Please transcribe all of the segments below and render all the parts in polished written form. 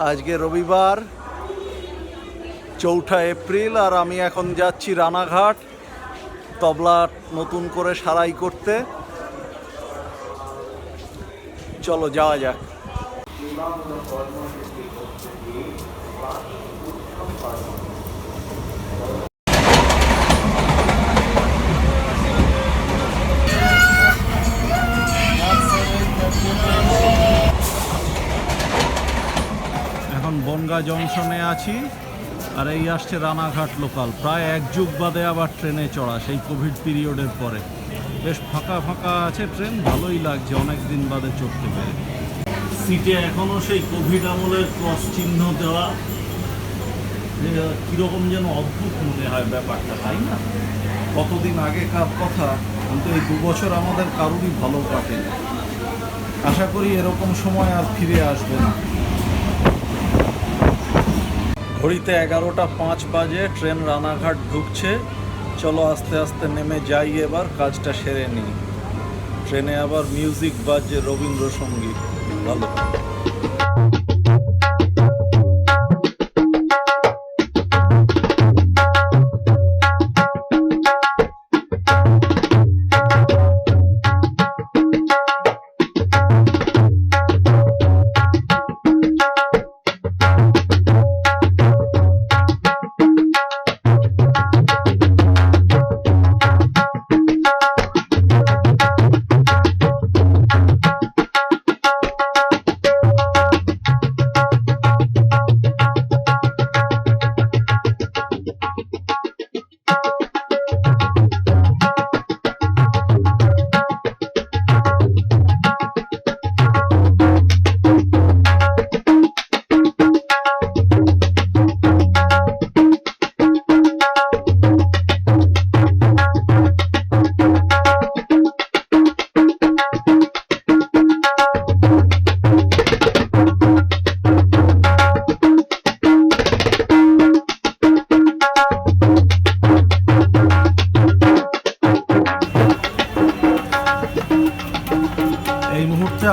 আজকে রবিবার 4 এপ্রিল আর আমি এখন যাচ্ছি রানাঘাট তবলা নতুন করে সারাই করতে। চলো যাওয়া যাক। এখন বনগাঁ জংশনে আছি আর এই আসছে রানাঘাট লোকাল। প্রায় 1 যুগ বাদে আবার ট্রেনে চড়া, সেই কোভিড পিরিয়ডের পরে। বেশ ফাঁকা ফাঁকা আছে ট্রেন, ভালোই লাগছে অনেক দিন বাদে চড়তে পেরে। সিটে এখনও সেই কোভিড আমলের ক্রস চিহ্ন দেওয়া, কীরকম যেন অদ্ভুত মনে হয় ব্যাপারটা, তাই না? কতদিন আগেকার কথা, কিন্তু এই 2 বছর আমাদের কারোরই ভালো কাটে। আশা করি এরকম সময় আর ফিরে আসবে না। ঘড়িতে 11টা 5 বাজে, ট্রেন রানাঘাট ঢুকছে। চলো আস্তে আস্তে নেমে যাই, এবার কাজটা সেরে নিই। ট্রেনে আবার মিউজিক বাজছে, রবীন্দ্রসঙ্গীত, ভালো।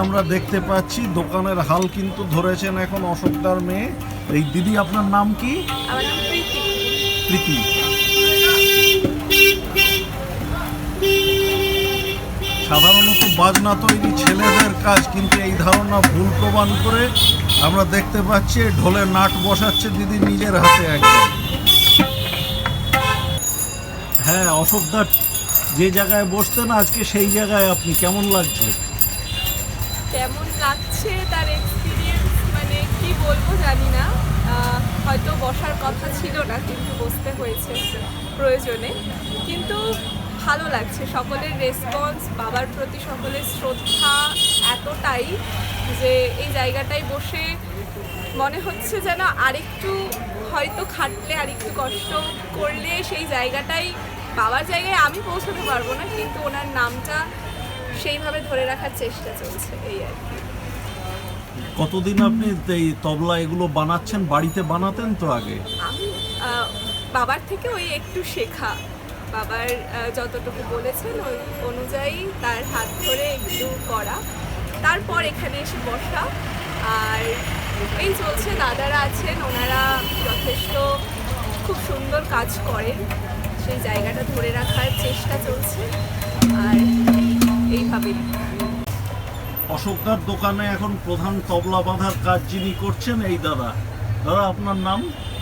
আমরা দেখতে পাচ্ছি দোকানের হাল কিন্তু ধরেছেন এখন অশোকদার মেয়ে। এই দিদি, আপনার নাম কি? আমার নাম প্রীতি। সাধারণত বাজনা তৈরি ছেলেদের কাজ, কিন্তু এই ধারণা ভুল প্রমাণ করে আমরা দেখতে পাচ্ছি ঢোলে নাট বসাচ্ছে দিদি নিজের হাতে একদম। হ্যাঁ, অশোকদার যে জায়গায় বসতেন আজকে সেই জায়গায় আপনি, কেমন লাগছে? কেমন লাগছে তার এক্সপিরিয়েন্স মানে কি বলবো জানি না। হয়তো বসার কথা ছিল না, কিন্তু বসতে হয়েছে প্রয়োজনে। কিন্তু ভালো লাগছে, সকলের রেসপন্স, বাবার প্রতি সকলের শ্রদ্ধা এতটাই যে এই জায়গাটায় বসে মনে হচ্ছে যেন আরেকটু হয়তো খাটলে, আরেকটু কষ্ট করলে সেই জায়গাটাই, বাবার জায়গায় আমি পৌঁছাতে পারবো না, কিন্তু ওনার নামটা সেইভাবে ধরে রাখার চেষ্টা চলছে, এই আর কি। কতদিন আপনি এই তবলা এগুলো বানাচ্ছেন? বাড়িতে বানাতেন তো আগে? আমি বাবার থেকে ওই একটু শেখা, বাবার যতটুকু বলেছেন ওই অনুযায়ী তার হাত ধরে একটু করা, তারপর এখানে এসে বসা। আর এই চলছে, দাদারা আছেন, ওনারা যথেষ্ট খুব সুন্দর কাজ করেন, সেই জায়গাটা ধরে রাখার চেষ্টা চলছে। আর এইভাবেই অশোকদার দোকানে এখন প্রধান তবলা বাঁধার কাজ যিনি করছেন এই দাদা। দাদা, আপনার নাম?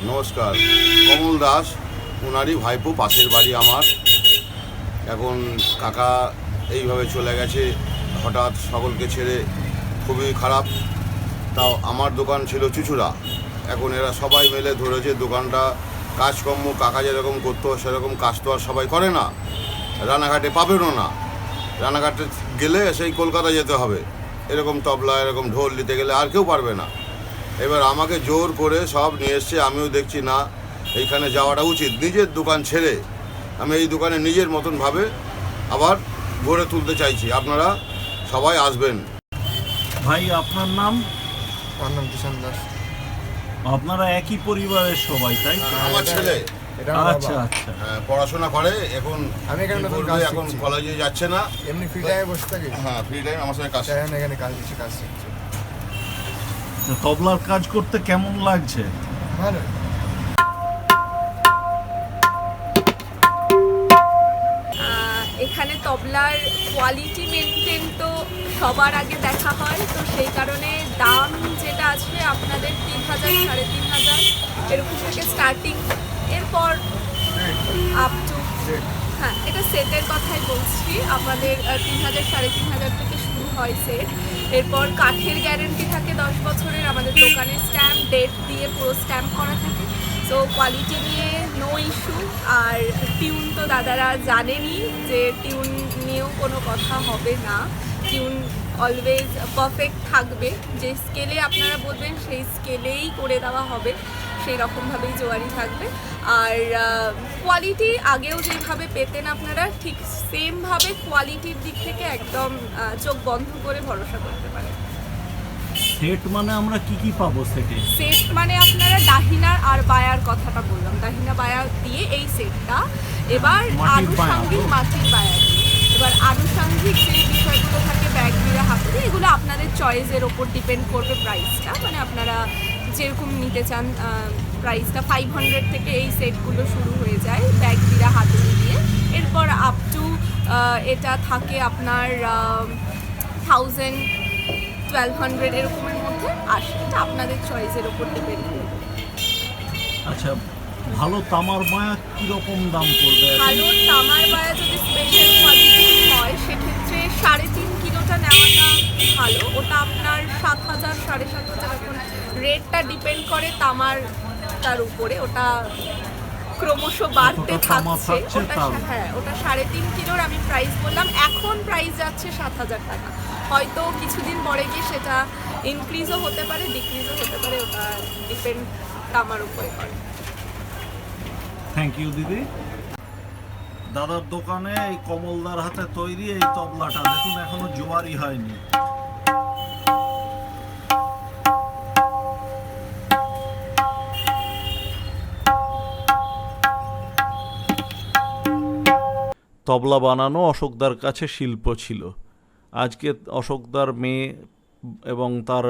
নমস্কার, কমল দাস, ওনারই ভাইপো, পাশের বাড়ি আমার। এখন কাকা এইভাবে চলে গেছে হঠাৎ, সকলকে ছেড়ে, খুবই খারাপ। তাও আমার দোকান ছিল চুচুড়া, এখন এরা সবাই মিলে ধরেছে দোকানটা। কাজকর্ম কাকা যেরকম করতো সেরকম কাজ তো আর সবাই করে না, রানাঘাটে পাবেনও না। রানাঘাটে গেলে সেই কলকাতা যেতে হবে, এরকম তবলা এরকম ঢোল নিতে গেলে আর কেউ পারবে না। এবার আমাকে জোর করে সব নিয়ে এসছে, আমিও দেখছি না এইখানে যাওয়াটা উচিত। নিজের দোকান ছেড়ে আমি এই দোকানে নিজের মতনভাবে আবার গড়ে তুলতে চাইছি। আপনারা সবাই আসবেন। ভাই, আপনার নাম? আমার নাম কিষান দাস। আপনারা একই পরিবারের সবাই, তাই? আমার ছেলে। আচ্ছা আচ্ছা, পড়াশোনা করে এখন। আমি এখানে এখন কলেজে যাচ্ছে না, এমনি ফ্রি টাইমে বসে থাকি। হ্যাঁ, ফ্রি টাইম আমার সাথে কাজ, এখানে কাজ দিচ্ছে, কাজ শিখছে। তবলার কাজ করতে কেমন লাগছে? ভালো। এখানে তবলার কোয়ালিটি মেনটেন তো সবার আগে দেখা হয়, তো সেই কারণে দাম যেটা আছে আপনাদের 3,000 3,500 এরকম থেকে স্টার্টিং, এরপর আপ টু, হ্যাঁ এটা সেটের কথাই বলছি, আমাদের 3,000 3,500 থেকে শুরু হয় সেট। এরপর কাঠের গ্যারেন্টি থাকে 10 বছরের, আমাদের দোকানের স্ট্যাম্প ডেট দিয়ে পুরো স্ট্যাম্প করা থাকে। তো কোয়ালিটি নিয়ে নো ইস্যু। আর টিউন তো দাদারা জানেনই যে টিউন নিয়েও কোনো কথা হবে না, টিউন অলওয়েজ পারফেক্ট থাকবে, যে স্কেলে আপনারা বলবেন সেই স্কেলেই করে দেওয়া হবে, সেই রকমভাবেই জোয়ারি থাকবে। আর কোয়ালিটি আগেও যেভাবে পেতেন আপনারা ঠিক সেমভাবে কোয়ালিটির দিক থেকে একদম চোখ বন্ধ করে ভরসা করতে পারেন। সেট মানে আমরা কি কি পাবো সেটে? সেট মানে আপনারা দাহিনার আর বায়ার কথাটা বললাম, দাহিনা বায়া দিয়ে এই সেটটা, এবার আনুষঙ্গিক মাটির বায়া দিয়ে, এবার আনুষঙ্গিক যে বিষয়গুলো থাকে ব্যাগ বিরা হাতে, এগুলো আপনাদের চয়েসের ওপর ডিপেন্ড করবে প্রাইসটা, মানে আপনারা যেরকম নিতে চান প্রাইসটা 500 থেকে এই সেটগুলো শুরু হয়ে যায় ব্যাগ বিরা হাতে দিয়ে। এরপর আপ টু এটা থাকে আপনার 1000 1200 এরকমের মধ্যে আসে, এটা আপনাদের চয়েসের ওপর ডিপেন্ড করবে। আচ্ছা, ভালো তামার মায়া কিরকম দাম পড়বে? ভালো তামার বায়া যদি স্পেশাল কোয়ালিটি হয় সেক্ষেত্রে 3.5 কিলোটা নেওয়াটা ভালো, ওটা আপনার 7,000 7,500, এখন রেটটা ডিপেন্ড করে তামারটার উপরে, ওটা ক্রমশ বাড়তে থাকছে। ওটা হ্যাঁ, ওটা 3.5 কিলোর আমি প্রাইস বললাম, এখন প্রাইস যাচ্ছে 7,000 টাকা, হয়তো কিছুদিন পরে গিয়ে সেটা ইনক্রিজও হতে পারে ডিক্রিজও হতে পারে, ওটা ডিপেন্ড তামার উপরে করে। থ্যাংক ইউ দিদি। দাদার দোকানে এই কমলদার হাতে তৈরি এই তবলাটা দেখুন, এখনো জোয়ারি হয়নি। তবলা বানানো অশোকদার কাছে শিল্প ছিল। আজকে অশোকদার মেয়ে এবং তার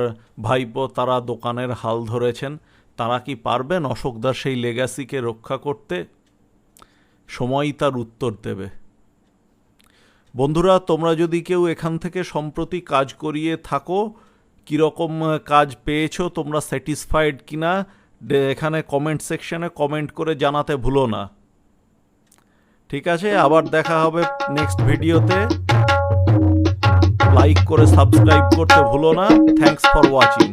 ভাইপো তারা দোকানের হাল ধরেছেন। তারা কি পারবেন অশোকদার সেই লেগাসিকে রক্ষা করতে? সময়ই তার উত্তর দেবে। বন্ধুরা, তোমরা যদি কেউ এখান থেকে সম্প্রতি কাজ করিয়ে থাকো, কীরকম কাজ পেয়েছো, তোমরা স্যাটিসফাইড কিনা এখানে কমেন্ট সেকশনে কমেন্ট করে জানাতে ভুলো না। ঠিক আছে, আবার দেখা হবে নেক্সট ভিডিওতে। লাইক করে সাবস্ক্রাইব করতে ভুলো না। Thanks for watching.